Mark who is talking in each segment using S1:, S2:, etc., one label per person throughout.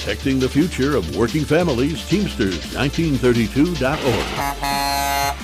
S1: Protecting the future of working families, Teamsters1932.org.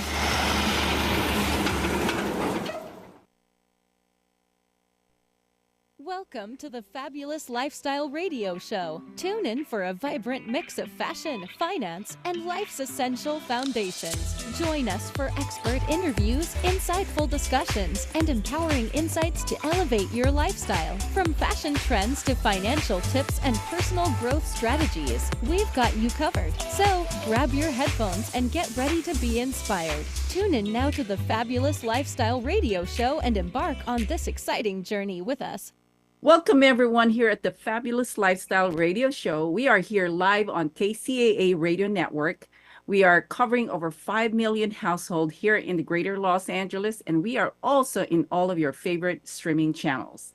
S2: Welcome to the Fabulous Lifestyle Radio Show. Tune in for a vibrant mix of fashion, finance, and life's essential foundations. Join us for expert interviews, insightful discussions, and empowering insights to elevate your lifestyle. From fashion trends to financial tips and personal growth strategies, we've got you covered. So grab your headphones and get ready to be inspired. Tune in now to the Fabulous Lifestyle Radio Show and embark on this exciting journey with us.
S3: Welcome everyone here at the Fabulous Lifestyle Radio Show. We are here live on KCAA Radio Network. We are covering over 5 million households here in the greater Los Angeles, and we are also in all of your favorite streaming channels.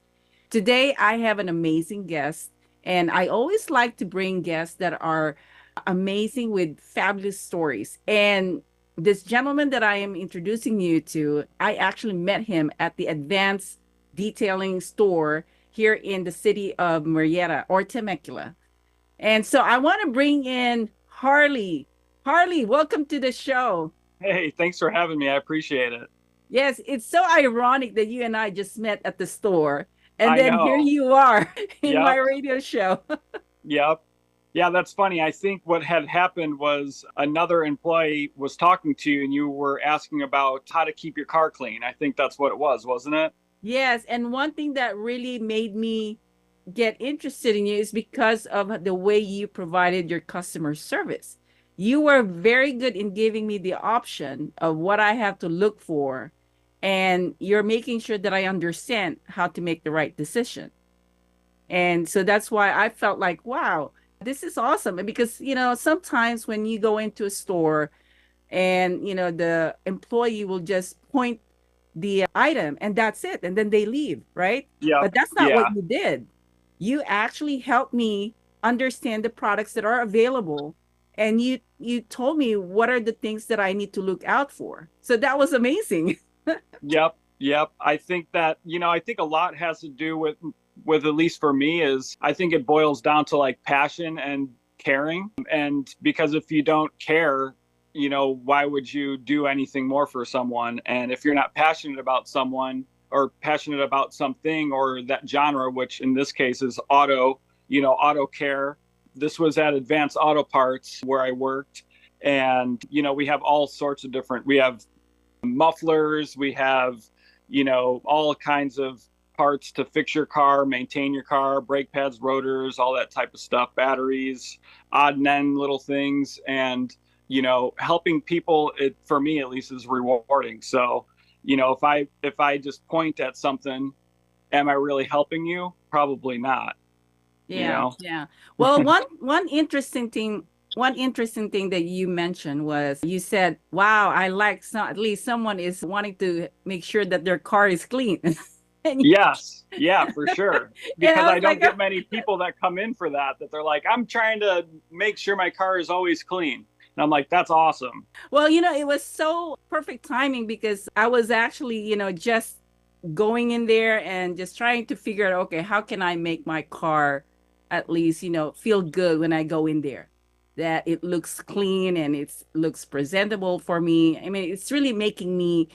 S3: Today, I have an amazing guest, and I always like to bring guests that are amazing with fabulous stories. And this gentleman that I am introducing you to, I actually met him at the Advanced Detailing store here in the city of Murrieta or Temecula. And so I want to bring in Harley. Harley, welcome to the show.
S4: Hey, thanks for having me. I appreciate it.
S3: Yes, it's so ironic that you and I just met at the store. And then
S4: know.
S3: Here you are in
S4: Yep.
S3: my radio show.
S4: Yep. Yeah, that's funny. I think what had happened was another employee was talking to you and you were asking about how to keep your car clean. I think that's what it was, wasn't it?
S3: Yes, and one thing that really made me get interested in you is because of the way you provided your customer service. You were very good in giving me the option of what I have to look for, and you're making sure that I understand how to make the right decision. And so that's why I felt like, wow, this is awesome. And because, sometimes when you go into a store and, the employee will just point the item and that's it, and then they leave, right?
S4: Yeah.
S3: But that's not what you did. You actually helped me understand the products that are available, and you told me what are the things that I need to look out for. So that was amazing.
S4: Yep. I think that, I think a lot has to do with at least for me, is I think it boils down to like passion and caring. And because if you don't care, why would you do anything more for someone? And if you're not passionate about someone or passionate about something or that genre, which in this case is auto care. This was at Advanced Auto Parts where I worked. And, we have all sorts of we have mufflers, we have, all kinds of parts to fix your car, maintain your car, brake pads, rotors, all that type of stuff, batteries, odd and end little things. And helping people, for me at least, is rewarding. So, if I just point at something, am I really helping you? Probably not.
S3: Yeah. Well, one interesting thing that you mentioned was you said, "Wow, I like at least someone is wanting to make sure that their car is clean."
S4: Yes, yeah, for sure. Because I don't
S3: like,
S4: get many people that come in for that they're like, I'm trying to make sure my car is always clean. And I'm like, that's awesome.
S3: Well, it was so perfect timing because I was actually, just going in there and just trying to figure out, okay, how can I make my car at least, feel good when I go in there, that it looks clean and it looks presentable for me. I mean, it's really making me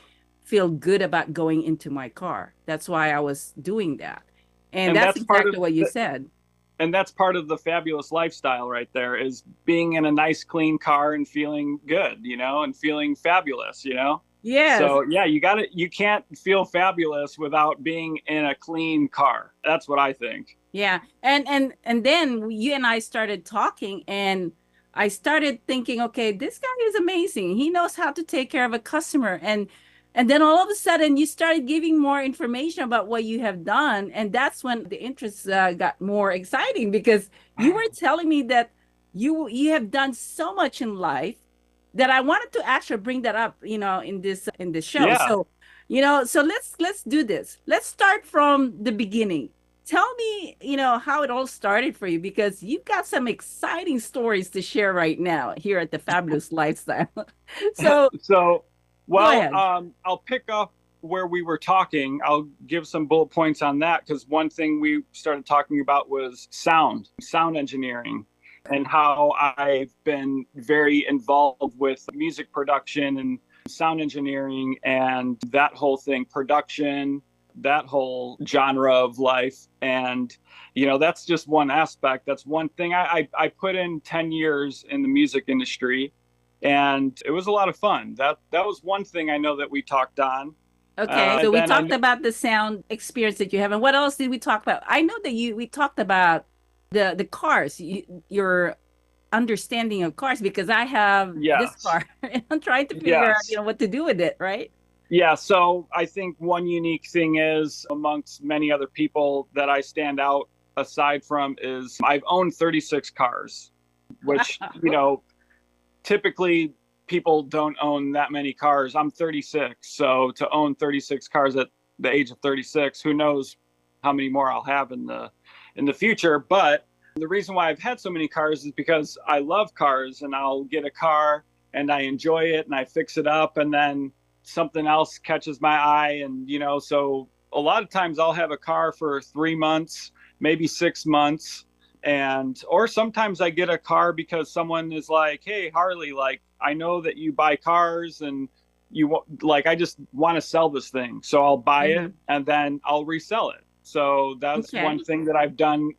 S3: feel good about going into my car. That's why I was doing that. And that's exactly what you said.
S4: And that's part of the fabulous lifestyle right there, is being in a nice, clean car and feeling good, and feeling fabulous,
S3: Yes.
S4: So yeah, you can't feel fabulous without being in a clean car. That's what I think.
S3: Yeah. And then you and I started talking, and I started thinking, okay, this guy is amazing. He knows how to take care of a customer. And then all of a sudden you started giving more information about what you have done. And that's when the interest got more exciting, because you were telling me that you have done so much in life that I wanted to actually bring that up, in this show.
S4: Yeah.
S3: So, so let's do this. Let's start from the beginning. Tell me, how it all started for you, because you've got some exciting stories to share right now here at the Fabulous Lifestyle.
S4: Well, I'll pick up where we were talking. I'll give some bullet points on that, because one thing we started talking about was sound engineering. and how I've been very involved with music production and sound engineering and that whole thing, production, that whole genre of life. And, that's just one aspect. That's one thing. I put in 10 years in the music industry, and it was a lot of fun. That was one thing I know that we talked on.
S3: Okay, so we
S4: Then
S3: talked about the sound experience that you have, and what else did we talk about? I know that we talked about the cars, your understanding of cars, because I have this
S4: Yes,
S3: car and I'm trying to figure out,
S4: yes.
S3: what to do with it, right?
S4: Yeah, so I think one unique thing is amongst many other people that I stand out aside from is I've owned 36 cars, which, typically people don't own that many cars. I'm 36, so to own 36 cars at the age of 36, who knows how many more I'll have in the future. But the reason why I've had so many cars is because I love cars, and I'll get a car and I enjoy it and I fix it up, and then something else catches my eye. And so a lot of times I'll have a car for 3 months, maybe 6 months. And or sometimes I get a car because someone is like, hey, Harley, like, I know that you buy cars, and I just want to sell this thing, so I'll buy it and then I'll resell it. So that's
S3: Okay.
S4: one thing that I've done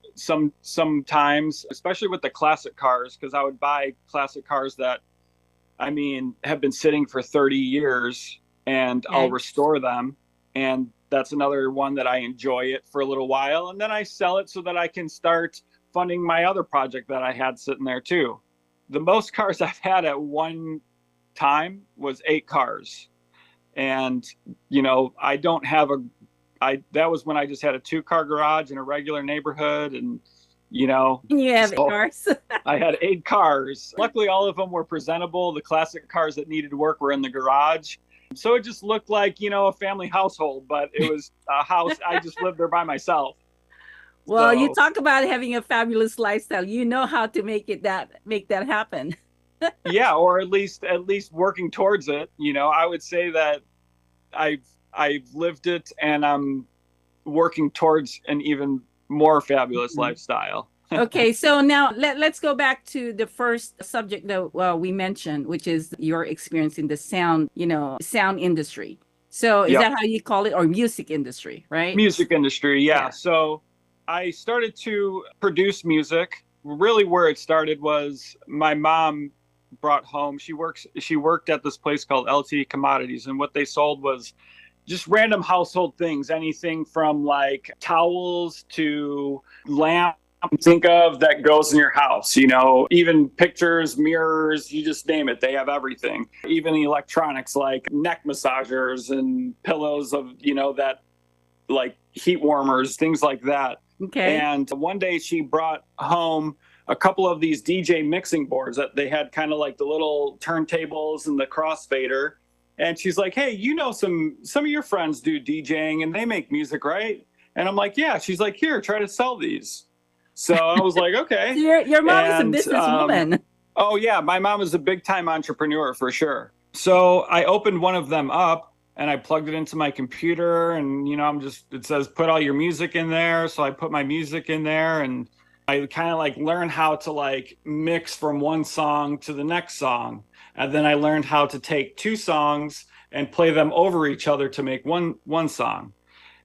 S4: sometimes, especially with the classic cars, because I would buy classic cars that, I mean, have been sitting for 30 years, and I'll
S3: Okay.
S4: restore them. And that's another one that I enjoy it for a little while. And then I sell it so that I can start funding my other project that I had sitting there too. The most cars I've had at one time was 8 cars. And, I don't have that was when I just had a 2-car garage in a regular neighborhood. And,
S3: And you have
S4: so
S3: cars.
S4: I had 8 cars. Luckily, all of them were presentable. The classic cars that needed work were in the garage. So it just looked like, a family household, but it was a house. I just lived there by myself.
S3: Well, you
S4: So,
S3: talk about having a fabulous lifestyle. You know how to make that happen.
S4: yeah, or at least working towards it. I would say that I've lived it, and I'm working towards an even more fabulous
S3: Mhm.
S4: lifestyle.
S3: Okay, so now let's go back to the first subject that we mentioned, which is your experience in the sound industry. So is
S4: Yep.
S3: that how you call it, or music industry, right?
S4: Music industry, yeah.
S3: Yeah.
S4: So I started to produce music. Really, where it started was my mom brought home. She worked at this place called LT Commodities, and what they sold was just random household things, anything from like towels to lamp think of that goes in your house, even pictures, mirrors, you just name it, they have everything. Even electronics like neck massagers and pillows of, that, like heat warmers, things like that.
S3: Okay.
S4: And one day she brought home a couple of these DJ mixing boards that they had, kind of like the little turntables and the crossfader. And she's like, hey, some of your friends do DJing and they make music, right? And I'm like, yeah. She's like, here, try to sell these. So I was like, okay.
S3: Your mom is a
S4: And
S3: businesswoman.
S4: oh yeah, my mom is a big time entrepreneur for sure. So I opened one of them up and I plugged it into my computer, and it says put all your music in there. So I put my music in there, and I kind of like learned how to like mix from one song to the next song. And then I learned how to take 2 songs and play them over each other to make one song.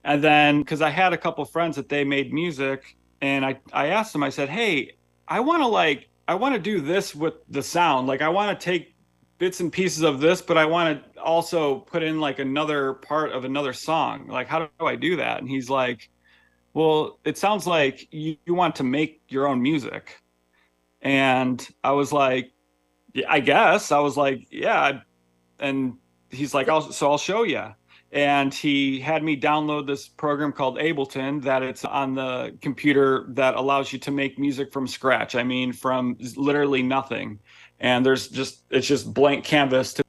S4: And then, because I had a couple friends that they made music, and I asked them, I said, hey, I want to do this with the sound. Like, I want to take bits and pieces of this, but I want to also put in like another part of another song. Like, how do I do that? And he's like, well, it sounds like you want to make your own music. And I was like, yeah, I guess. I was like, yeah. And he's like, I'll show you. And he had me download this program called Ableton, that it's on the computer, that allows you to make music from scratch. I mean, from literally nothing. And it's just blank canvas to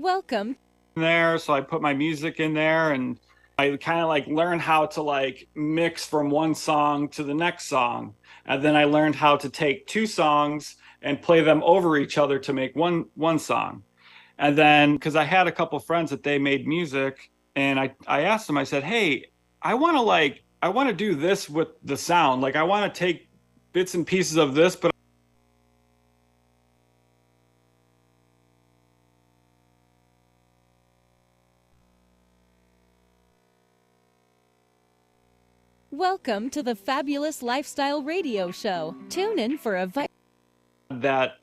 S2: Welcome.
S4: there. So I put my music in there and I kind of like learned how to like mix from one song to the next song. And then I learned how to take two songs and play them over each other to make one song. And then because I had a couple friends that they made music, and I asked them, I said, hey, I want to do this with the sound. Like I want to take bits and pieces of this, but
S2: Welcome to the Fabulous Lifestyle Radio Show. Tune in for a
S4: that,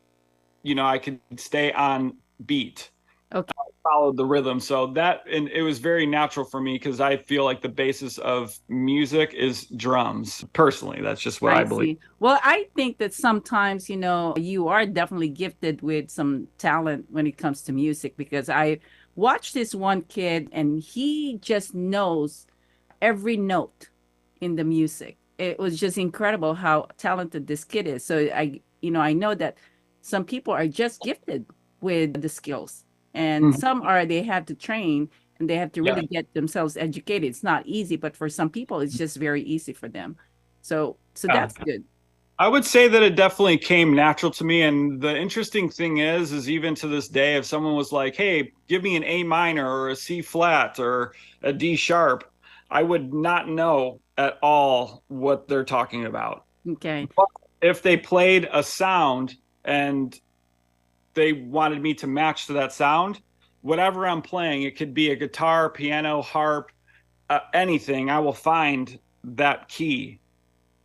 S4: I could stay on beat.
S3: Okay.
S4: I followed the rhythm. So and it was very natural for me because I feel like the basis of music is drums. Personally, that's just what I believe.
S3: See. Well, I think that sometimes, you are definitely gifted with some talent when it comes to music, because I watched this one kid and he just knows every note in the music. It was just incredible how talented this kid is. So I know that some people are just gifted with the skills, and some they have to train and they have to really get themselves educated. It's not easy, but for some people it's just very easy for them. So that's good.
S4: I would say that it definitely came natural to me. And the interesting thing is even to this day, if someone was like, hey, give me an A minor or a C flat or a D sharp, I would not know at all what they're talking about.
S3: Okay.
S4: But if they played a sound and they wanted me to match to that sound, whatever I'm playing, it could be a guitar, piano, harp, anything, I will find that key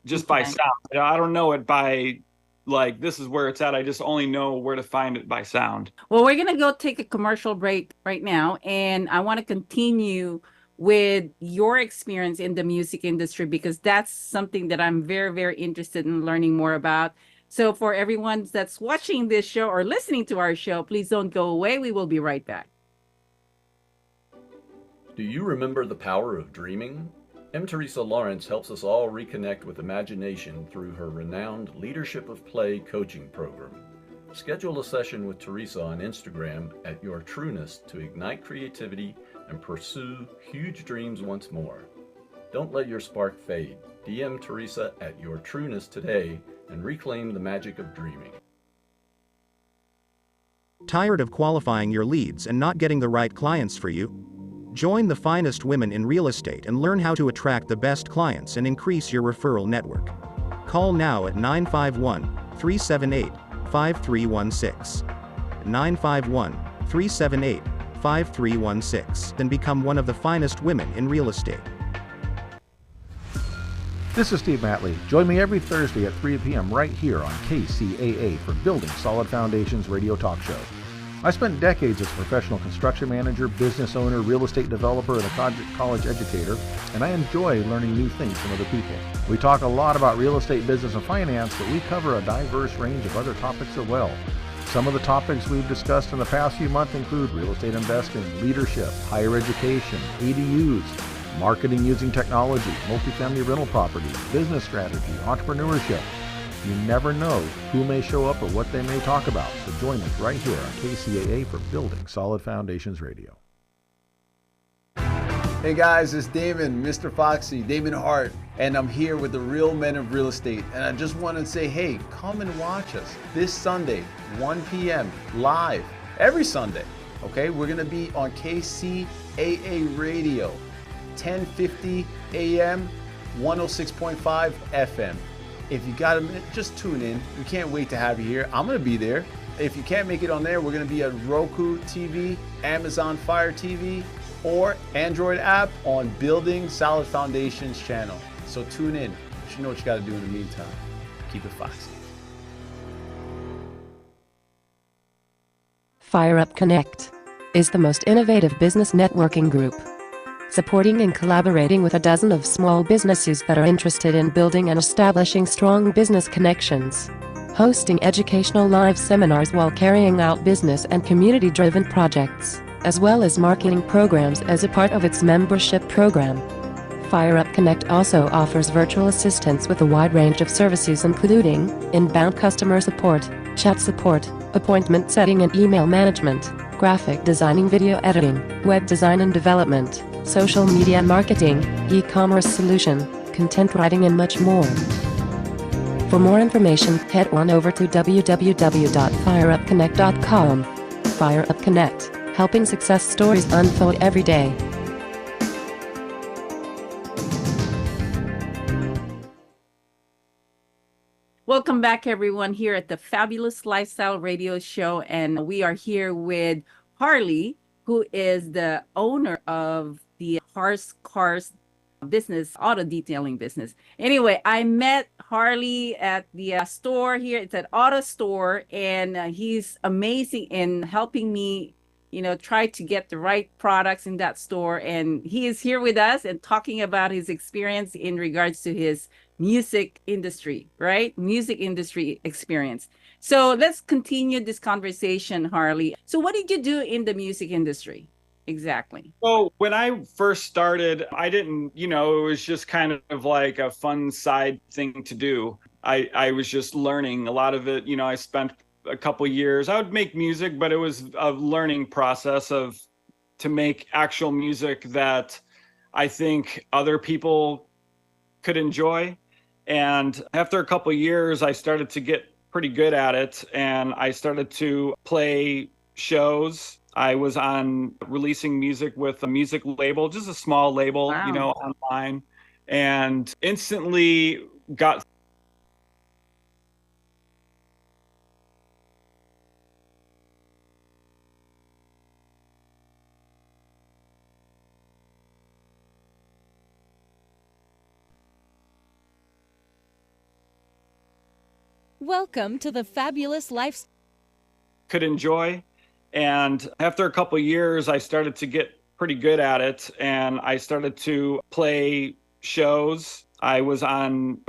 S4: just by sound. I don't know it by like, this is where it's at. I just only know where to find it by sound.
S3: Well, we're going to go take a commercial break right now, and I want to continue with your experience in the music industry, because that's something that I'm very, very interested in learning more about. So for everyone that's watching this show or listening to our show, please don't go away. We will be right back.
S5: Do you remember the power of dreaming? M. Teresa Lawrence helps us all reconnect with imagination through her renowned Leadership of Play coaching program. Schedule a session with Teresa on Instagram at Your Trueness to ignite creativity and pursue huge dreams once more. Don't let your spark fade. DM Teresa at Your Trueness today and reclaim the magic of dreaming.
S6: Tired of qualifying your leads and not getting the right clients for you? Join the finest women in real estate and learn how to attract the best clients and increase your referral network. Call now at 951-378-5316. 951-378-5316 and become one of the finest women in real estate.
S1: This is Steve Matley. Join me every Thursday at 3 p.m. right here on KCAA for Building Solid Foundations radio talk show. I spent decades as a professional construction manager, business owner, real estate developer, and a college educator, and I enjoy learning new things from other people. We talk a lot about real estate, business, and finance, but we cover a diverse range of other topics as well. Some of the topics we've discussed in the past few months include real estate investing, leadership, higher education, ADUs, marketing using technology, multifamily rental properties, business strategy, entrepreneurship. You never know who may show up or what they may talk about. So join us right here on KCAA for Building Solid Foundations Radio.
S7: Hey guys, it's Damon, Mr. Foxy, Damon Hart, and I'm here with the Real Men of Real Estate. And I just want to say, hey, come and watch us this Sunday, 1 p.m. live, every Sunday. Okay, we're going to be on KCAA Radio, 1050 AM, 106.5 FM. If you got a minute, just tune in. We can't wait to have you here. I'm going to be there. If you can't make it on there, we're going to be at Roku TV, Amazon Fire TV, or Android app on Building Solid Foundations channel. So tune in. You know what you got to do in the meantime. Keep it foxy.
S8: Fire Up Connect is the most innovative business networking group, supporting and collaborating with a dozen of small businesses that are interested in building and establishing strong business connections, hosting educational live seminars while carrying out business and community-driven projects, as well as marketing programs as a part of its membership program. Fire Up Connect also offers virtual assistance with a wide range of services including inbound customer support, chat support, appointment setting and email management, graphic designing, video editing, web design and development, social media marketing, e-commerce solution, content writing and much more. For more information, head on over to www.fireupconnect.com. Fire Up Connect, helping success stories unfold every day.
S3: Welcome back, everyone, here at the Fabulous Lifestyle Radio Show. And we are here with Harley, who is the owner of the Harsh Cars business, auto detailing business. Anyway, I met Harley at the store here. It's an auto store, and he's amazing in helping me, try to get the right products in that store. And he is here with us and talking about his experience in regards to his music industry, right? Music industry experience. So let's continue this conversation, Harley. So what did you do in the music industry exactly?
S4: So when I first started, I didn't, it was just kind of like a fun side thing to do. I was just learning a lot of it. I spent a couple years, I would make music, but it was a learning process to make actual music that I think other people could enjoy. And after a couple of years, I started to get pretty good at it, and I started to play shows. I was releasing music with a music label, just a small label,
S3: Wow.
S4: Online, and instantly got
S2: Welcome to the Fabulous Lifestyle.
S4: could enjoy. And after a couple of years, I started to get pretty good at it, and I started to play shows. I was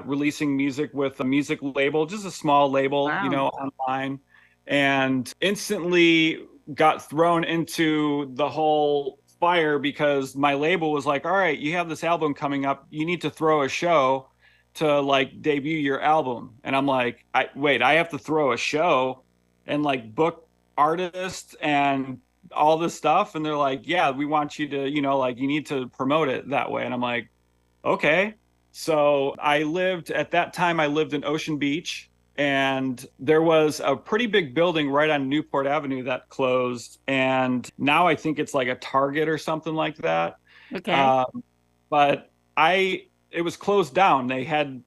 S4: releasing music with a music label, just a small label,
S3: Wow.
S4: Online, and instantly got thrown into the whole fire because my label was like, all right, you have this album coming up. You need to throw a show to like debut your album. And I'm like, I have to throw a show and like book artists and all this stuff. And they're like, yeah, we want you to, you need to promote it that way. And I'm like, okay. So at that time, I lived in Ocean Beach, and there was a pretty big building right on Newport Avenue that closed. And now I think it's like a Target or something like that.
S3: Okay.
S4: But it was closed down. They had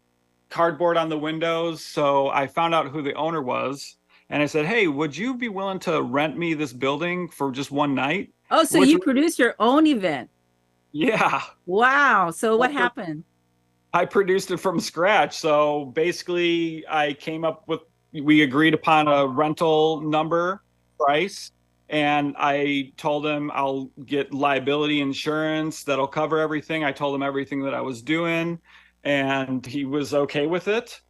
S4: cardboard on the windows. So I found out who the owner was, and I said, hey, would you be willing to rent me this building for just one night?
S3: Oh, so
S4: Which-
S3: you produced your own event.
S4: Yeah.
S3: Wow. So what
S4: Well,
S3: happened?
S4: I produced it from scratch. So basically, we agreed upon a rental number price, and I told him I'll get liability insurance that'll cover everything. I told him everything that I was doing, and he was okay with it.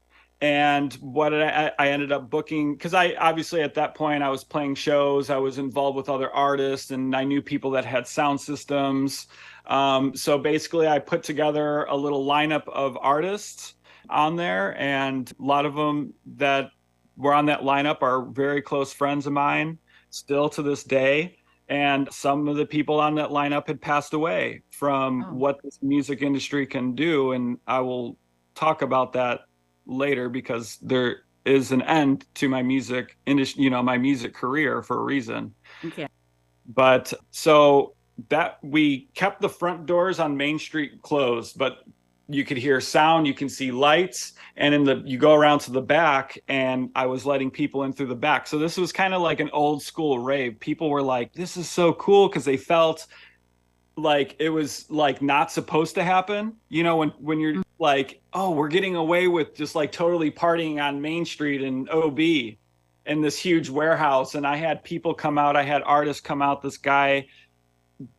S4: And what I ended up booking, because I obviously at that point I was playing shows, I was involved with other artists, and I knew people that had sound systems. So basically I put together a little lineup of artists on there, and a lot of them that were on that lineup are very close friends of mine still to this day. And some of the people on that lineup had passed away from what this music industry can do. And I will talk about that later, because there is an end to my music industry, my music career, for a reason.
S3: Okay.
S4: But so that we kept the front doors on Main Street closed, but you could hear sound, you can see lights, and you go around to the back, and I was letting people in through the back. So this was kind of like an old school rave. People were like, this is so cool, because they felt like it was like not supposed to happen. When you're like, oh, we're getting away with just like totally partying on Main Street in OB in this huge warehouse. And I had people come out, I had artists come out. This guy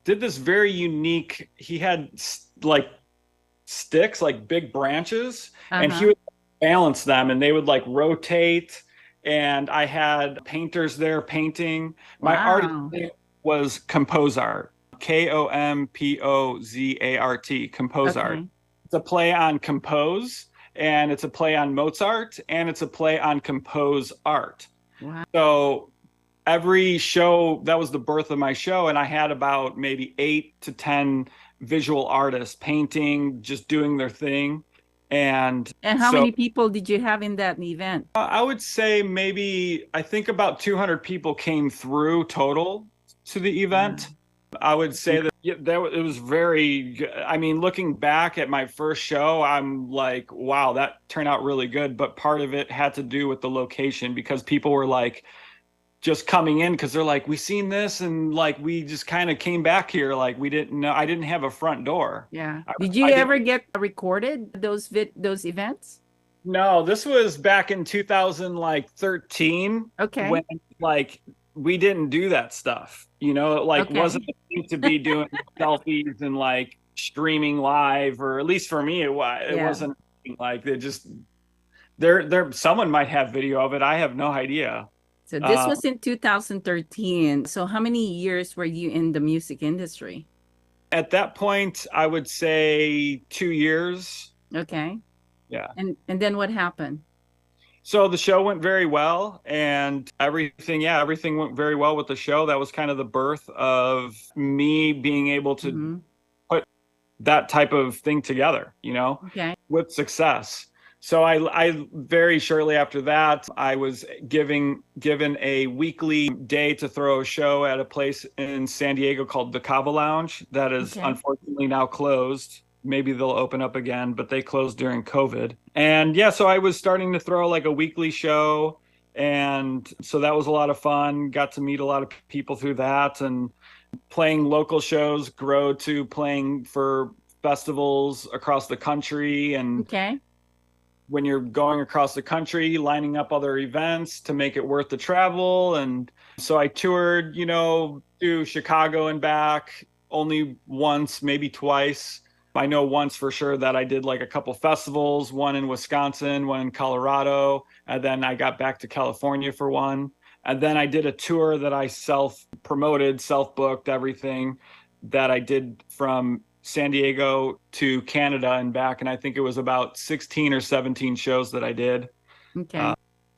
S4: did this very unique, he had like sticks, like big branches, and he would balance them, and they would like rotate. And I had painters there painting. My artist name was Compozart, Kompozart, Compozart.
S3: Okay.
S4: It's a play on compose, and it's a play on Mozart, and it's a play on compose art.
S3: Wow.
S4: So every show, that was the birth of my show. And I had about maybe 8 to 10 visual artists painting, just doing their thing. And
S3: how
S4: so
S3: many people did you have in that event?
S4: I would say maybe, I think about 200 people came through total to the event. I would say that it was very good. I mean, looking back at my first show, I'm like, wow, that turned out really good. But part of it had to do with the location, because people were like just coming in because they're like, we seen this, and like we just kind of came back here, like we didn't know. I didn't have a front door.
S3: Yeah. Did you ever get recorded those events?
S4: No, this was back in 2013.
S3: Okay.
S4: When like we didn't do that stuff, you know, it like wasn't a thing to be doing selfies and like streaming live, or at least for me, it wasn't like they just there. Someone might have video of it. I have no idea.
S3: So this was in 2013. So how many years were you in the music industry?
S4: At that point, I would say 2 years.
S3: Okay.
S4: Yeah.
S3: And then what happened?
S4: So the show went very well, and everything went very well with the show. That was kind of the birth of me being able to put that type of thing together, you know, with success. So I very shortly after that, I was given a weekly day to throw a show at a place in San Diego called the Cava Lounge that is unfortunately now closed. Maybe they'll open up again, but they closed during COVID. And yeah, so I was starting to throw like a weekly show. And so that was a lot of fun. Got to meet a lot of people through that, and playing local shows grow to playing for festivals across the country. And when you're going across the country, lining up other events to make it worth the travel. And so I toured, you know, to Chicago and back only once, maybe twice. I know once for sure that I did like a couple festivals, one in Wisconsin, one in Colorado, and then I got back to California for one. And then I did a tour that I self-promoted, self-booked, everything that I did from San Diego to Canada and back. And I think it was about 16 or 17 shows that I did.
S3: Okay.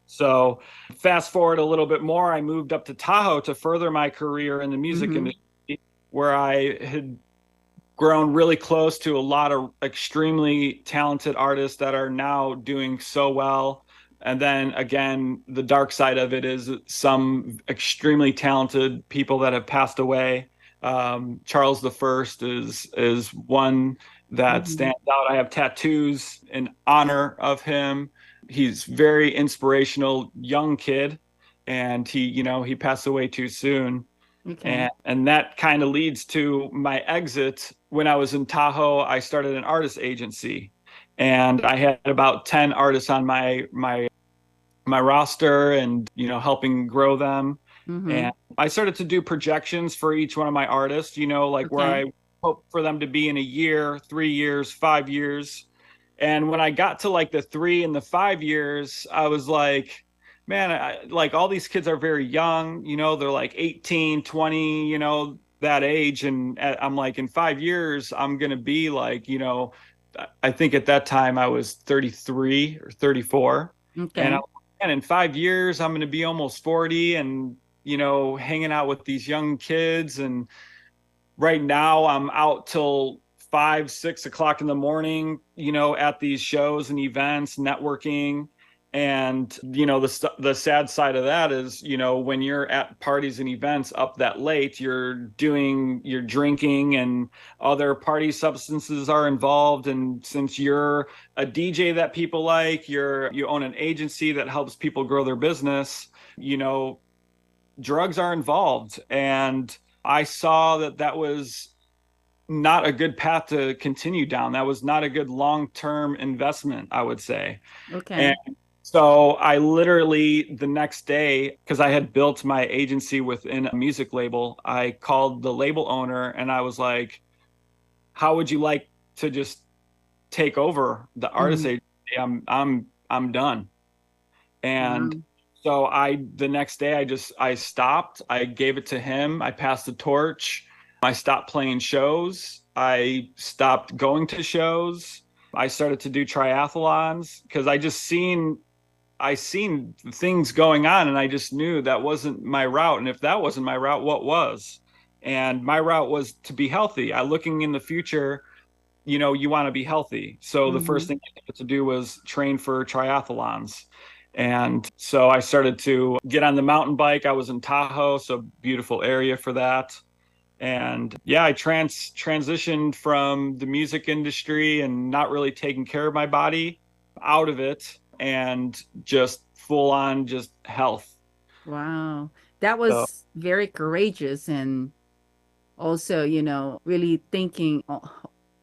S4: So fast forward a little bit more, I moved up to Tahoe to further my career in the music industry, where I had grown really close to a lot of extremely talented artists that are now doing so well. And then again, the dark side of it is some extremely talented people that have passed away. Charles the First is one that stands out. I have tattoos in honor of him. He's very inspirational young kid, and he passed away too soon. And that kind of leads to my exit. When I was in Tahoe, I started an artist agency, and I had about 10 artists on my roster, and helping grow them. And I started to do projections for each one of my artists, where I hope for them to be in a year, 3 years, 5 years. And when I got to like the 3 and the 5 years, I was like, man, like all these kids are very young, they're like 18, 20, that age. And I'm like, in 5 years, I'm going to be like, I think at that time I was 33 or 34. And in 5 years, I'm going to be almost 40 and, hanging out with these young kids. And right now I'm out till 5, 6 o'clock in the morning, at these shows and events, networking. And, the sad side of that is, when you're at parties and events up that late, you're drinking, and other party substances are involved. And since you're a DJ that people like, you own an agency that helps people grow their business, drugs are involved. And I saw that was not a good path to continue down. That was not a good long-term investment, I would say.
S3: Okay.
S4: And so I literally the next day, because I had built my agency within a music label, I called the label owner and I was like, how would you like to just take over the artist agency? I'm done. And so the next day I stopped, I gave it to him. I passed the torch. I stopped playing shows. I stopped going to shows. I started to do triathlons because I I seen things going on, and I just knew that wasn't my route. And if that wasn't my route, what was? And my route was to be healthy. Looking in the future, you want to be healthy. So the first thing I had to do was train for triathlons. And so I started to get on the mountain bike. I was in Tahoe, so beautiful area for that. And yeah, I transitioned from the music industry and not really taking care of my body out of it, and just full on just health.
S3: Wow. That was very courageous, and also, really thinking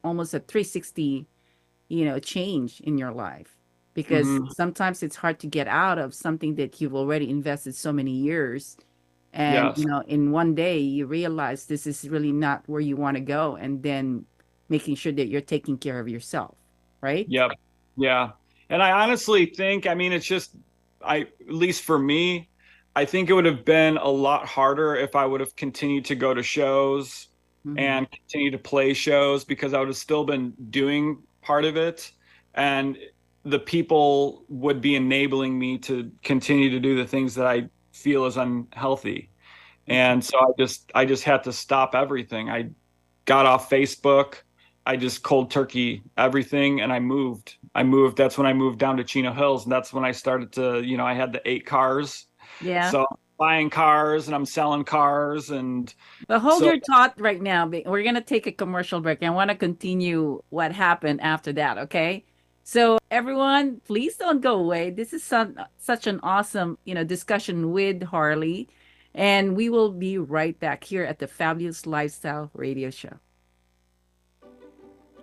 S3: almost a 360, change in your life. Because sometimes it's hard to get out of something that you've already invested so many years. And,
S4: Yes.
S3: in one day you realize this is really not where you want to go. And then making sure that you're taking care of yourself, right?
S4: Yep. Yeah. And I honestly think, it's just, at least for me, I think it would have been a lot harder if I would have continued to go to shows and continue to play shows, because I would have still been doing part of it. And the people would be enabling me to continue to do the things that I feel is unhealthy. And so I just had to stop everything. I got off Facebook. I just cold turkey everything, and I moved. That's when I moved down to Chino Hills, and that's when I started to, I had the 8 cars.
S3: Yeah.
S4: So I'm buying cars and I'm selling cars. And
S3: But hold
S4: so-
S3: your thought right now. We're going to take a commercial break. I want to continue what happened after that, okay? So everyone, please don't go away. This is such an awesome, discussion with Harley. And we will be right back here at the Fabulous Lifestyle Radio Show.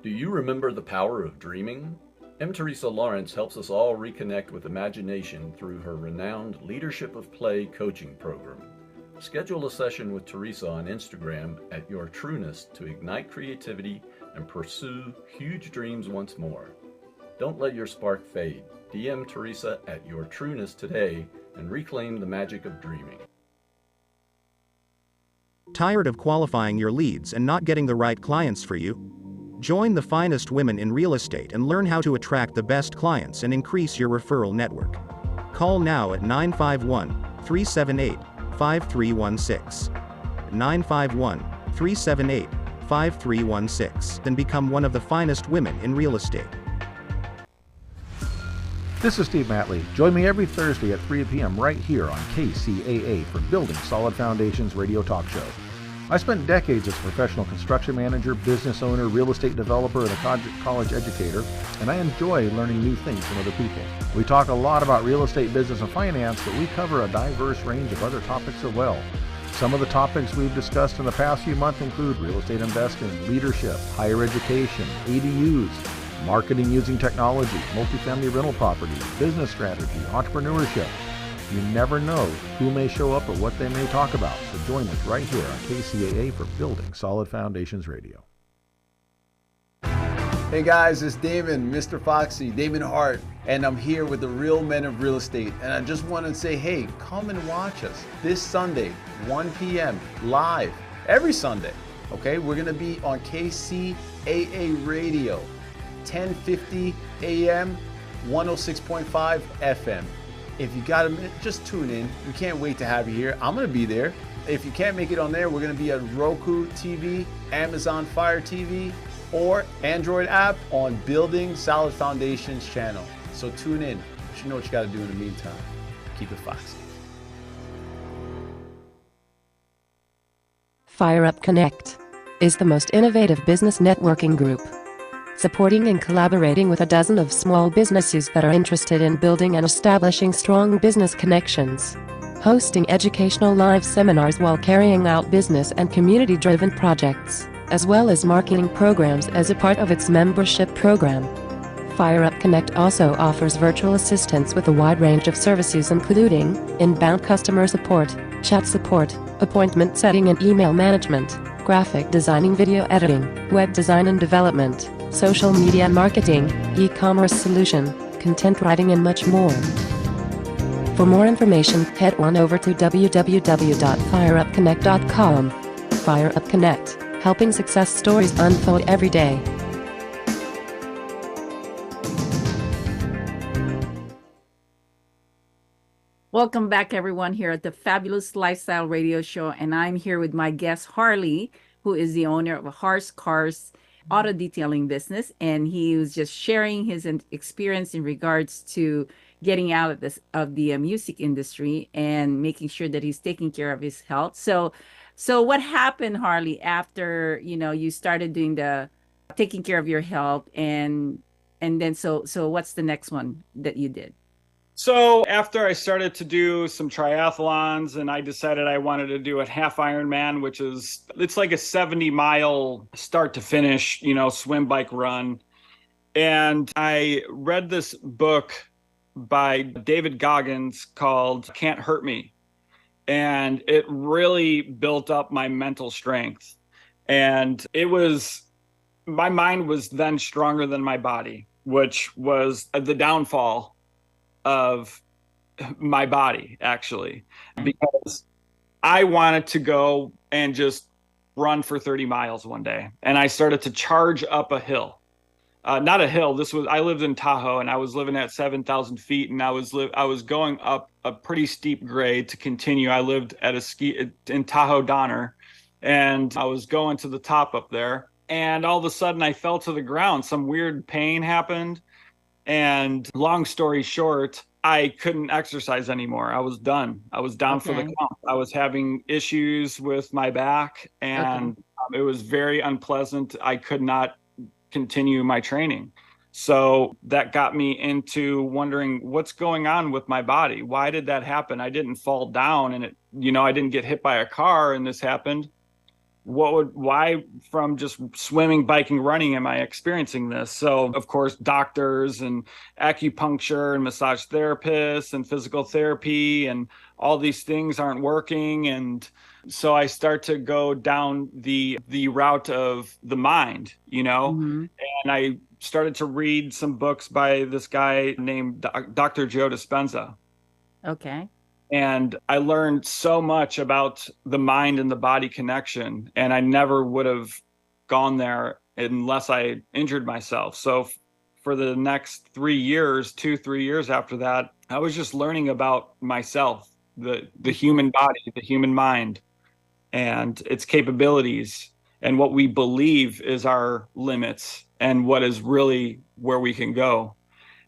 S5: Do you remember the power of dreaming? M. Teresa Lawrence helps us all reconnect with imagination through her renowned Leadership of Play coaching program. Schedule a session with Teresa on Instagram at Your Trueness to ignite creativity and pursue huge dreams once more. Don't let your spark fade. DM Teresa at Your Trueness today and reclaim the magic of dreaming.
S6: Tired of qualifying your leads and not getting the right clients for you? Join the finest women in real estate and learn how to attract the best clients and increase your referral network. Call now at 951-378-5316. 951-378-5316 and become one of the finest women in real estate.
S1: This is Steve Matley. Join me every Thursday at 3 p.m. right here on KCAA for Building Solid Foundations Radio Talk Show. I spent decades as a professional construction manager, business owner, real estate developer, and a college educator, and I enjoy learning new things from other people. We talk a lot about real estate, business, and finance, but we cover a diverse range of other topics as well. Some of the topics we've discussed in the past few months include real estate investing, leadership, higher education, ADUs, marketing using technology, multifamily rental properties, business strategy, entrepreneurship. You never know who may show up or what they may talk about, so join us right here on KCAA for Building Solid Foundations Radio.
S7: Hey guys, it's Damon, Mr. Foxy, Damon Hart, and I'm here with the real men of real estate. And I just want to say, hey, come and watch us this Sunday, 1 p.m. live, every Sunday. Okay, we're going to be on KCAA Radio, 1050 AM, 106.5 FM. If you got a minute, just tune in. We can't wait to have you here. I'm going to be there. If you can't make it on there, we're going to be at Roku TV, Amazon Fire TV, or Android app on Building Solid Foundations channel. So tune in. But you know what you got to do in the meantime. Keep it foxy.
S8: FireUp Connect is the most innovative business networking group, supporting and collaborating with a dozen of small businesses that are interested in building and establishing strong business connections, hosting educational live seminars while carrying out business and community-driven projects, as well as marketing programs as a part of its membership program. FireUp Connect also offers virtual assistance with a wide range of services including inbound customer support, chat support, appointment setting and email management, graphic designing, video editing, web design and development, social media marketing, e-commerce solution, content writing and much more. For more information, head on over to www.fireupconnect.com. FireUp Connect, helping success stories unfold every day.
S3: Welcome back, everyone, here at the Fabulous Lifestyle Radio Show. And I'm here with my guest, Harley, who is the owner of a Harsh Cars auto detailing business. And he was just sharing his experience in regards to getting out of the music industry and making sure that he's taking care of his health. So what happened, Harley, after, you started doing the taking care of your health, and then so what's the next one that you did?
S4: So after I started to do some triathlons, and I decided I wanted to do a half Ironman, it's like a 70-mile start to finish, swim, bike, run. And I read this book by David Goggins called Can't Hurt Me. And it really built up my mental strength. And my mind was then stronger than my body, which was the downfall of my body, actually, because I wanted to go and just run for 30 miles one day. And I started to charge up a hill. Not a hill. I lived in Tahoe, and I was living at 7,000 feet, and I was going up a pretty steep grade to continue. I lived at in Tahoe Donner, and I was going to the top up there. And all of a sudden I fell to the ground. Some weird pain happened. And long story short, I couldn't exercise anymore. I was done. I was down for the count. I was having issues with my back, and it was very unpleasant. I could not continue my training. So that got me into wondering what's going on with my body. Why did that happen? I didn't fall down, and I didn't get hit by a car and this happened. Why from just swimming, biking, running am I experiencing this? So of course, doctors and acupuncture and massage therapists and physical therapy and all these things aren't working. And so I start to go down the route of the mind, and I started to read some books by this guy named Dr. Joe Dispenza.
S3: Okay.
S4: And I learned so much about the mind and the body connection, and I never would have gone there unless I injured myself. So for the next 3 years after that, I was just learning about myself, the human body, the human mind, and its capabilities, and what we believe is our limits and what is really where we can go.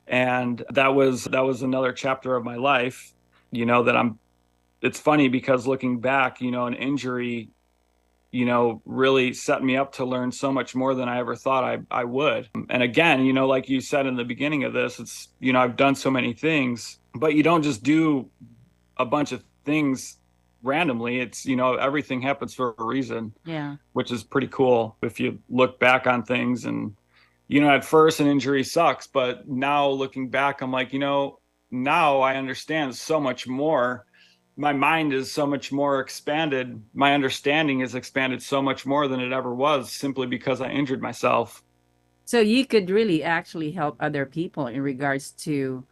S4: And that was another chapter of my life. It's funny because looking back, an injury, really set me up to learn so much more than I ever thought I would. And again, like you said in the beginning of this, it's, I've done so many things, but you don't just do a bunch of things randomly. It's, everything happens for a reason.
S3: Yeah.
S4: Which is pretty cool if you look back on things. And, at first an injury sucks, but now looking back, I'm like, now I understand so much more. My mind is so much more expanded. My understanding is expanded so much more than it ever was, simply because I injured myself.
S3: So you could really actually help other people in regards to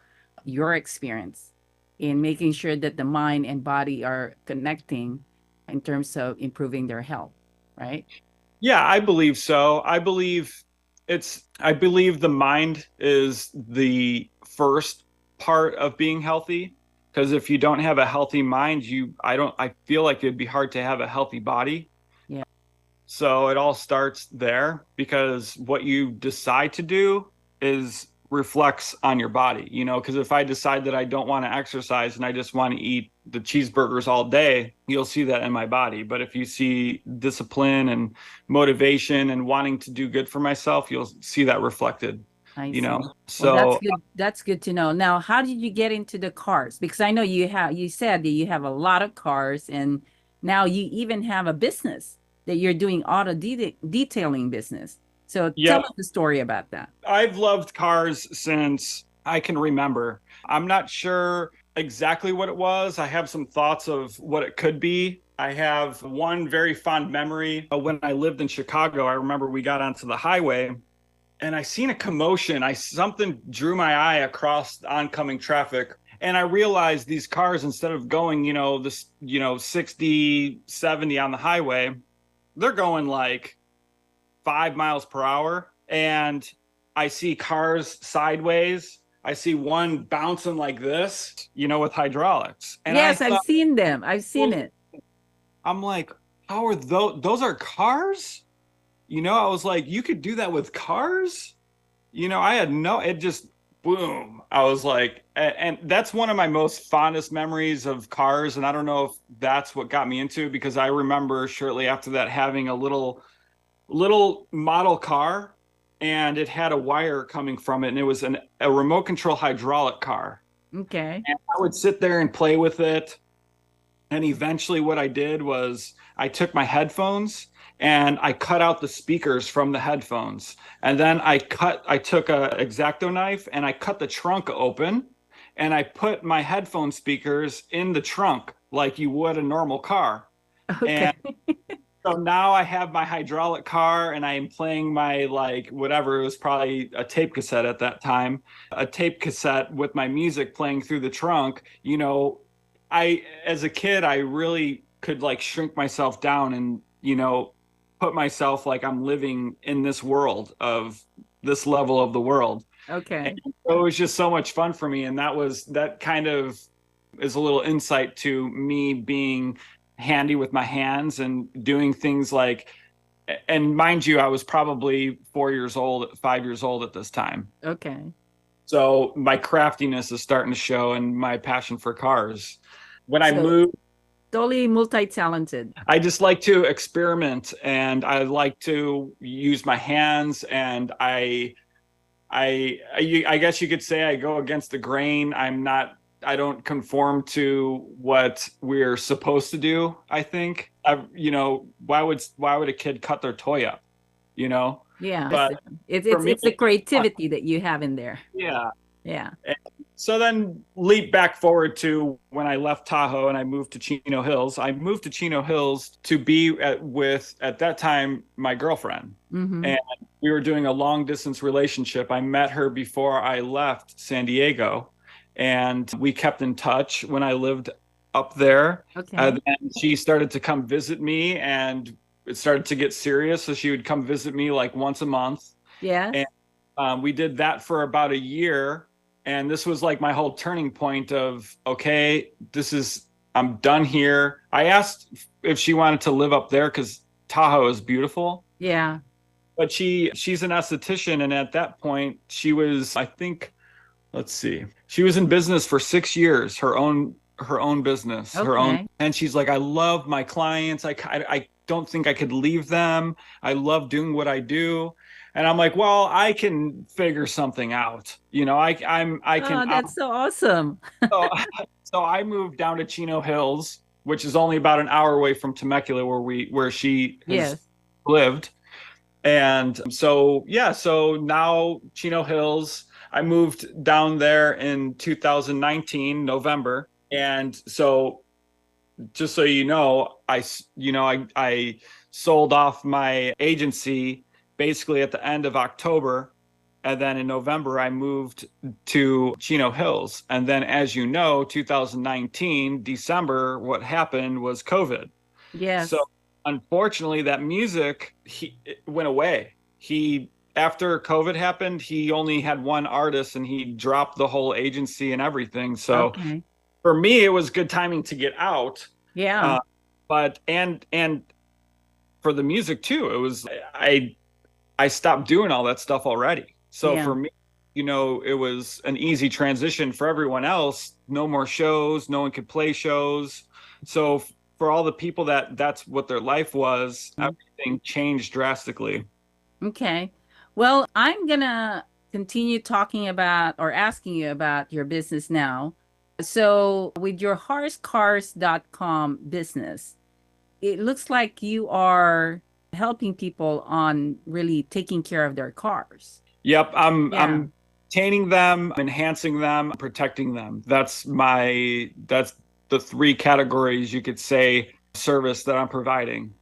S3: your experience in making sure that the mind and body are connecting in terms of improving their health, right?
S4: Yeah, I believe so. I believe the mind is the first part of being healthy, because if you don't have a healthy mind, I feel like it'd be hard to have a healthy body.
S3: Yeah.
S4: So it all starts there, because what you decide to do reflects on your body, because if I decide that I don't want to exercise and I just want to eat the cheeseburgers all day, you'll see that in my body. But if you see discipline and motivation and wanting to do good for myself, you'll see that reflected. So
S3: well, that's good to know. Now, how did you get into the cars? Because I know you said that you have a lot of cars, and now you even have a business that you're doing auto detailing business. So tell us the story about that.
S4: I've loved cars since I can remember. I'm not sure exactly what it was. I have some thoughts of what it could be. I have one very fond memory of when I lived in Chicago. I remember we got onto the highway and I seen a commotion. Something drew my eye across oncoming traffic. And I realized these cars, instead of going, 60, 70 on the highway, they're going like 5 miles per hour. And I see cars sideways. I see one bouncing like this, with hydraulics. And
S3: Yes,
S4: I
S3: I've
S4: thought,
S3: seen them. I've seen it.
S4: I'm like, how are those are cars? I was like, you could do that with cars? I had it just boom. I was like, and that's one of my most fondest memories of cars. And I don't know if that's what got me into it, because I remember shortly after that having a little model car, and it had a wire coming from it, and it was a remote control hydraulic car.
S3: Okay.
S4: And I would sit there and play with it. And eventually what I did was I took my headphones and I cut out the speakers from the headphones. And then I took a X-Acto knife and I cut the trunk open, and I put my headphone speakers in the trunk like you would a normal car.
S3: Okay.
S4: And so now I have my hydraulic car, and I am playing my, like, whatever, it was probably a tape cassette at that time, a tape cassette with my music playing through the trunk. As a kid, I really could like shrink myself down and, put myself like I'm living in this world of this level of the world.
S3: Okay.
S4: And so it was just so much fun for me. And that kind of is a little insight to me being handy with my hands and doing things like, and mind you, I was probably 5 years old at this time.
S3: Okay.
S4: So my craftiness is starting to show, and my passion for cars. When I moved,
S3: totally multi-talented.
S4: I just like to experiment, and I like to use my hands, and I guess you could say I go against the grain. I don't conform to what we're supposed to do. I think, why would a kid cut their toy up,
S3: Yeah.
S4: But
S3: it's the creativity that you have in there.
S4: Yeah.
S3: Yeah.
S4: So then leap back forward to when I left Tahoe and I moved to Chino Hills. I moved to Chino Hills to be with, at that time, my girlfriend.
S3: Mm-hmm.
S4: And we were doing a long distance relationship. I met her before I left San Diego, and we kept in touch when I lived up there.
S3: Okay.
S4: And she started to come visit me, and it started to get serious. So she would come visit me like once a month.
S3: Yeah.
S4: And we did that for about a year. And this was like my whole turning point of, okay, I'm done here. I asked if she wanted to live up there because Tahoe is beautiful.
S3: Yeah.
S4: But she's an esthetician. And at that point, she was, I think, let's see, she was in business for 6 years, her own business,
S3: Okay.
S4: her own. And she's like, I love my clients. I don't think I could leave them. I love doing what I do. And I'm like, well, I can figure something out. I can.
S3: Oh, that's so awesome.
S4: So I moved down to Chino Hills, which is only about an hour away from Temecula, where she has lived. And so now Chino Hills, I moved down there in 2019, November. And so just so you know, I sold off my agency basically at the end of October. And then in November, I moved to Chino Hills. And then, as you know, 2019, December, what happened was COVID.
S3: Yes.
S4: So unfortunately, that music, it went away. After COVID happened, he only had one artist, and he dropped the whole agency and everything. So for me, it was good timing to get out.
S3: Yeah.
S4: But for the music too, it was, I stopped doing all that stuff already. So for me, it was an easy transition. For everyone else, no more shows, no one could play shows. So for all the people that's what their life was, everything changed drastically.
S3: Okay. Well, I'm going to continue talking about or asking you about your business now. So with your horsecars.com business, it looks like you are helping people on really taking care of their cars.
S4: Yep. I'm maintaining them, enhancing them, protecting them. That's the three categories, you could say, service that I'm providing.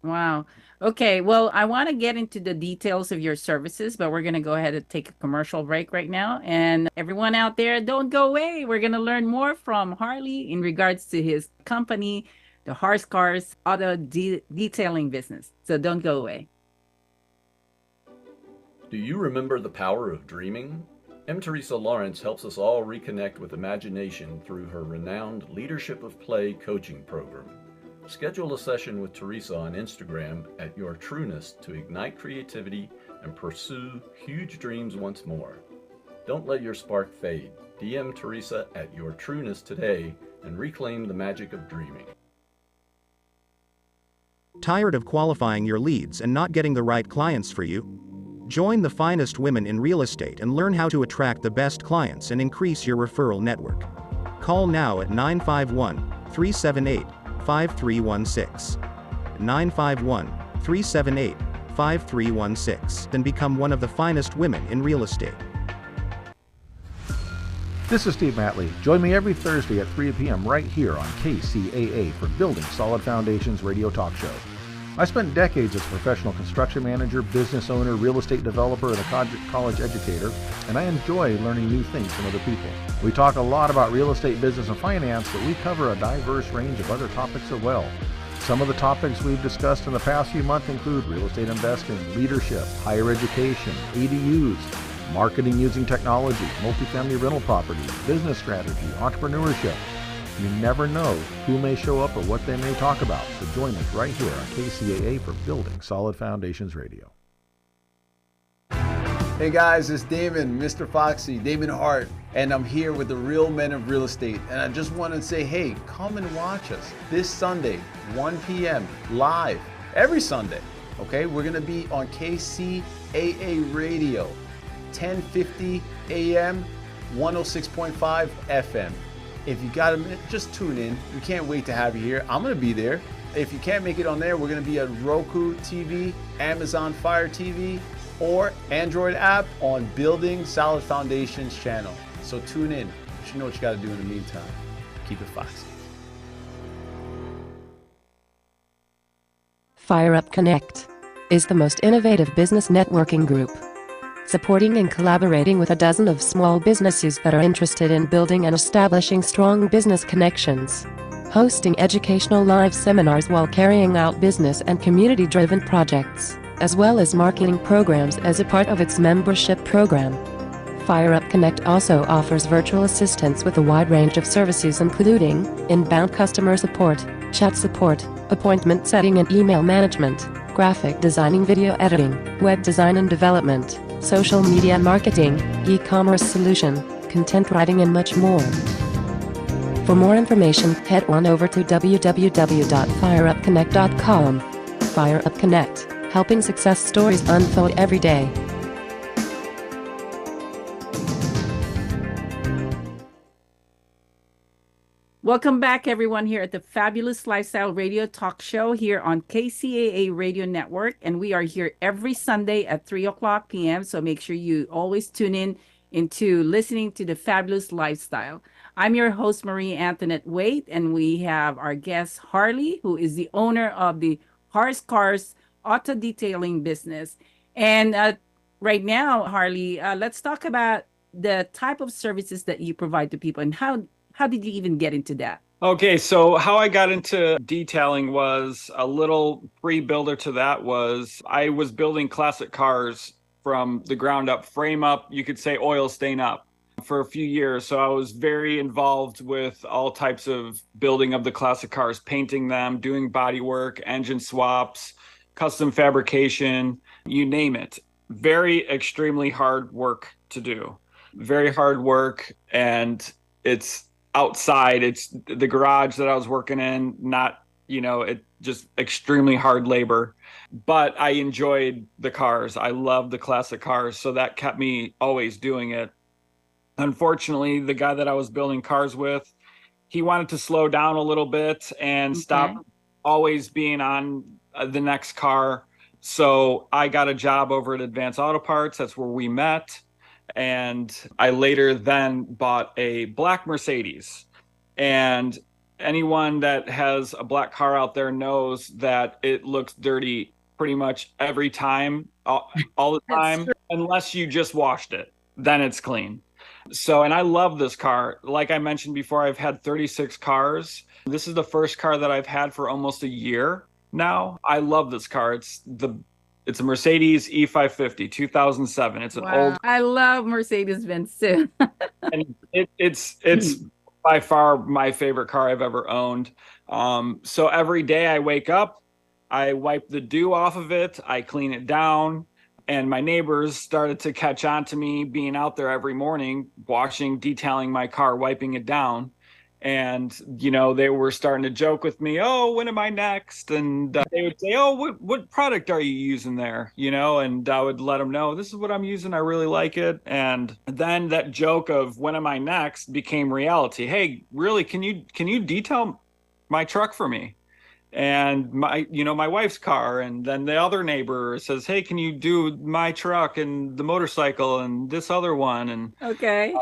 S3: Wow. Okay. Well, I want to get into the details of your services, but we're going to go ahead and take a commercial break right now. And everyone out there, don't go away. We're going to learn more from Harley in regards to his company, the Horse Cars Auto Detailing business. So don't go away.
S5: Do you remember the power of dreaming? M. Teresa Lawrence helps us all reconnect with imagination through her renowned Leadership of Play coaching program. Schedule a session with Teresa on Instagram at Your Trueness to ignite creativity and pursue huge dreams once more. Don't let your spark fade. DM Teresa at Your Trueness today and reclaim the magic of dreaming.
S6: Tired of qualifying your leads and not getting the right clients for you? Join the finest women in real estate and learn how to attract the best clients and increase your referral network. Call now at 951-378-5316. 951-378-5316 and become one of the finest women in real estate.
S1: This is Steve Matley. Join me every Thursday at 3 p.m. right here on KCAA for Building Solid Foundations radio talk show. I spent decades as a professional construction manager, business owner, real estate developer, and a college educator, and I enjoy learning new things from other people. We talk a lot about real estate, business, and finance, but we cover a diverse range of other topics as well. Some of the topics we've discussed in the past few months include real estate investing, leadership, higher education, ADUs, marketing using technology, multifamily rental properties, business strategy, entrepreneurship. You never know who may show up or what they may talk about, so join us right here on KCAA for Building Solid Foundations Radio.
S7: Hey guys, it's Damon, Mr. Foxy, Damon Hart, and I'm here with the real men of real estate. And I just want to say, hey, come and watch us this Sunday, 1 p.m. live, every Sunday. Okay, we're going to be on KCAA Radio, 1050 AM, 106.5 FM. If you got a minute, just tune in. We can't wait to have you here. I'm going to be there. If you can't make it on there, we're going to be at Roku TV, Amazon Fire TV, or Android app on Building Solid Foundations channel. So tune in. You know what you got to do in the meantime. Keep it foxy.
S8: Fire Up Connect is the most innovative business networking group, supporting and collaborating with a dozen of small businesses that are interested in building and establishing strong business connections, hosting educational live seminars while carrying out business and community-driven projects, as well as marketing programs as a part of its membership program. Fire Up Connect also offers virtual assistance with a wide range of services including inbound customer support, chat support, appointment setting and email management, graphic designing, video editing, web design and development, social media marketing, e-commerce solution, content writing and much more. For more information, head on over to www.fireupconnect.com. Fire Up Connect, helping success stories unfold every day.
S3: Welcome back, everyone, here at the Fabulous Lifestyle Radio Talk Show here on KCAA Radio Network. And we are here every Sunday at 3 o'clock p.m. So make sure you always tune in into listening to the Fabulous Lifestyle. I'm your host, Marie Antoinette Waite, and we have our guest, Harley, who is the owner of the Har's Cars Auto Detailing business. And right now, Harley, let's talk about the type of services that you provide to people and how did you even get into that?
S4: Okay, so how I got into detailing was a little pre-builder to that was I was building classic cars from the ground up, frame up, you could say oil stain up for a few years. So I was very involved with all types of building of the classic cars, painting them, doing body work, engine swaps, custom fabrication, you name it. Very extremely hard work to do. Very hard work, and it's outside. It's the garage that I was working in, not, it just extremely hard labor, but I enjoyed the cars. I loved the classic cars. So that kept me always doing it. Unfortunately, the guy that I was building cars with, he wanted to slow down a little bit and stop always being on the next car. So I got a job over at Advanced Auto Parts. That's where we met. And I later then bought a black Mercedes. And anyone that has a black car out there knows that it looks dirty pretty much every time, all the time, unless you just washed it. Then it's clean. So, and I love this car. Like I mentioned before, I've had 36 cars. This is the first car that I've had for almost a year now. I love this car. It's the It's a Mercedes E550, 2007. It's an old,
S3: I love Mercedes-Benz too.
S4: and it's by far my favorite car I've ever owned. So every day I wake up, I wipe the dew off of it, I clean it down, and my neighbors started to catch on to me being out there every morning, washing, detailing my car, wiping it down. And, they were starting to joke with me, oh, when am I next? And they would say, oh, what product are you using there? And I would let them know, this is what I'm using. I really like it. And then that joke of when am I next became reality. Hey, really, can you detail my truck for me? And my wife's car. And then the other neighbor says, hey, can you do my truck and the motorcycle and this other one? And
S3: Okay.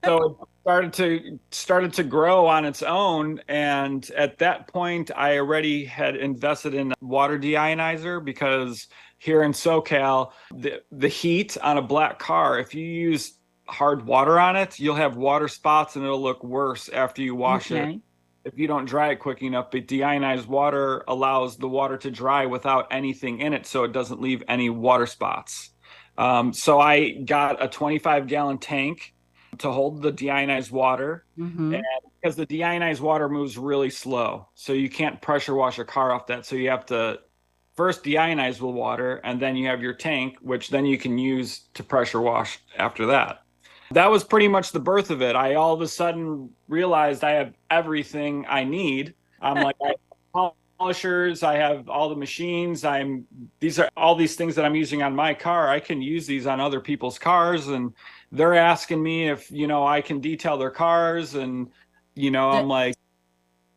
S4: so it started to grow on its own. And at that point, I already had invested in a water deionizer, because here in SoCal, the heat on a black car, if you use hard water on it, you'll have water spots and it'll look worse after you wash it. If you don't dry it quick enough. But deionized water allows the water to dry without anything in it, so it doesn't leave any water spots. So I got a 25-gallon tank to hold the deionized water. And because the deionized water moves really slow, so you can't pressure wash a car off that. So you have to first deionize the water, and then you have your tank, which then you can use to pressure wash after that. That was pretty much the birth of it. I all of a sudden realized I have everything I need. I'm like, I have polishers, I have all the machines. These are all these things that I'm using on my car. I can use these on other people's cars, and they're asking me if, I can detail their cars. And, I'm like,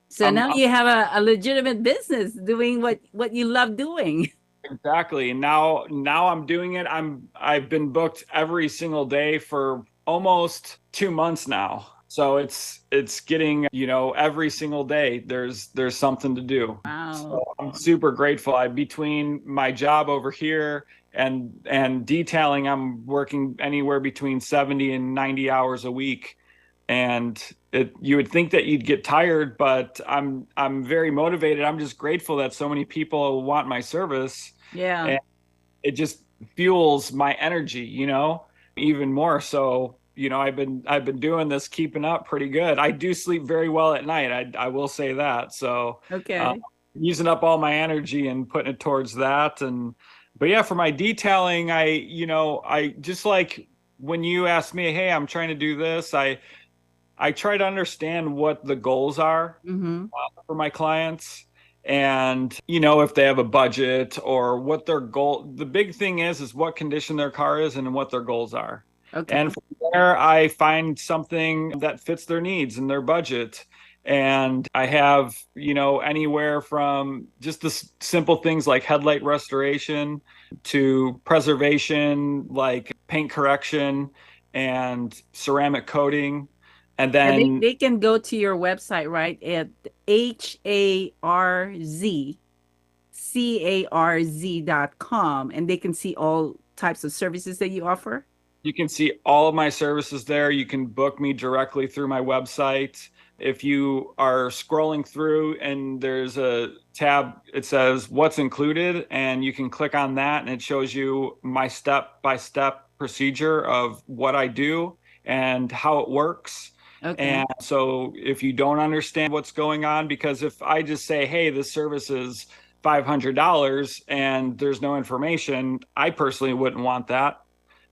S3: so now you have a legitimate business doing what you love doing.
S4: Exactly. And now I'm doing it. I've been booked every single day for almost 2 months now. So it's getting, every single day there's something to do.
S3: Wow.
S4: So I'm super grateful. Between my job over here and detailing, I'm working anywhere between 70 and 90 hours a week. And you would think that you'd get tired, but I'm very motivated. I'm just grateful that so many people want my service.
S3: Yeah.
S4: And it just fuels my energy, even more. So, I've been doing this, keeping up pretty good. I do sleep very well at night. I will say that. So
S3: okay.
S4: Using up all my energy and putting it towards that. But yeah, for my detailing, I just like when you ask me, hey, I'm trying to do this, I try to understand what the goals are for my clients. And, if they have a budget or what their goal, the big thing is what condition their car is and what their goals are.
S3: Okay.
S4: And from there, I find something that fits their needs and their budget. And I have, anywhere from just the simple things like headlight restoration to preservation, like paint correction and ceramic coating. And then
S3: they can go to your website, right? At HARZCARZ.com, and they can see all types of services that you offer.
S4: You can see all of my services there. You can book me directly through my website. If you are scrolling through and there's a tab, it says what's included, and you can click on that and it shows you my step-by-step procedure of what I do and how it works.
S3: Okay.
S4: And so if you don't understand what's going on, because if I just say, hey, this service is $500 and there's no information, I personally wouldn't want that.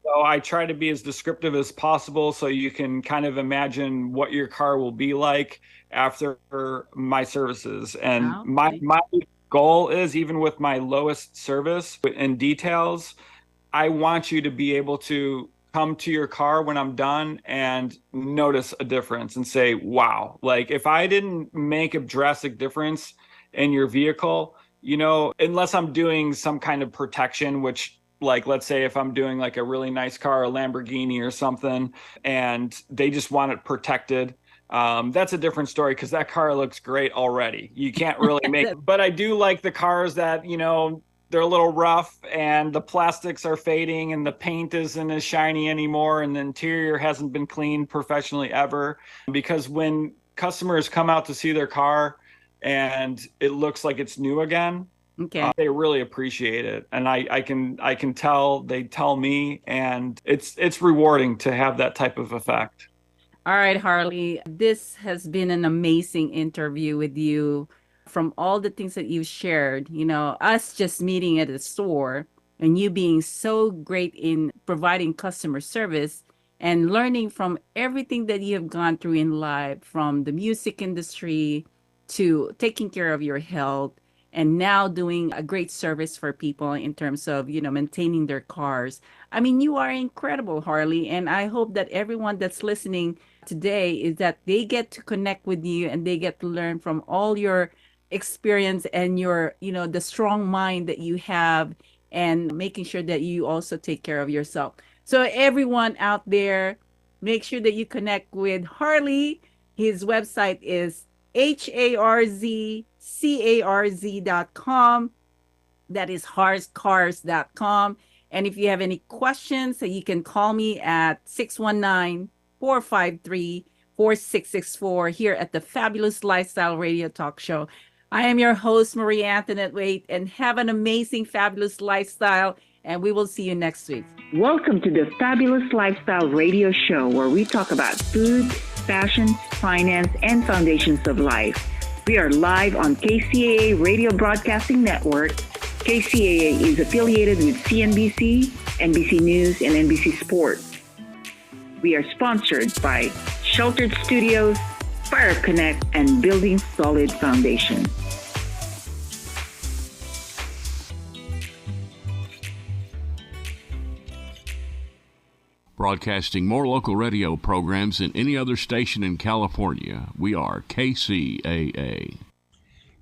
S4: So I try to be as descriptive as possible so you can kind of imagine what your car will be like after my services. And my goal is, even with my lowest service and details, I want you to be able to come to your car when I'm done and notice a difference and say, wow, like if I didn't make a drastic difference in your vehicle, unless I'm doing some kind of protection, which, like, let's say if I'm doing like a really nice car, a Lamborghini or something, and they just want it protected, that's a different story because that car looks great already. You can't really make it. But I do like the cars that, they're a little rough and the plastics are fading and the paint isn't as shiny anymore and the interior hasn't been cleaned professionally ever. Because when customers come out to see their car and it looks like it's new again,
S3: Okay.
S4: They really appreciate it, and I can tell they tell me, and it's rewarding to have that type of effect.
S3: All right, Harley, this has been an amazing interview with you. From all the things that you've shared, us just meeting at a store and you being so great in providing customer service and learning from everything that you have gone through in life, from the music industry to taking care of your health, and now doing a great service for people in terms of, maintaining their cars. I mean, you are incredible, Harley. And I hope that everyone that's listening today is that they get to connect with you and they get to learn from all your experience and your, the strong mind that you have, and making sure that you also take care of yourself. So everyone out there, make sure that you connect with Harley. His website is harzcarz.com. That is harzcars.com. And if you have any questions, so you can call me at 619-453-4664 here at the Fabulous Lifestyle Radio Talk Show. I am your host, Marie Antoinette Waite, and have an amazing, fabulous lifestyle. And we will see you next week.
S9: Welcome to the Fabulous Lifestyle Radio Show, where we talk about food, fashion, finance, and foundations of life. We are live on KCAA Radio Broadcasting Network. KCAA is affiliated with CNBC, NBC News, and NBC Sports. We are sponsored by Sheltered Studios, Fire Connect, and Building Solid Foundation.
S10: Broadcasting more local radio programs than any other station in California, we are KCAA.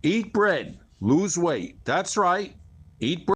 S11: Eat bread, lose weight. That's right. Eat bread.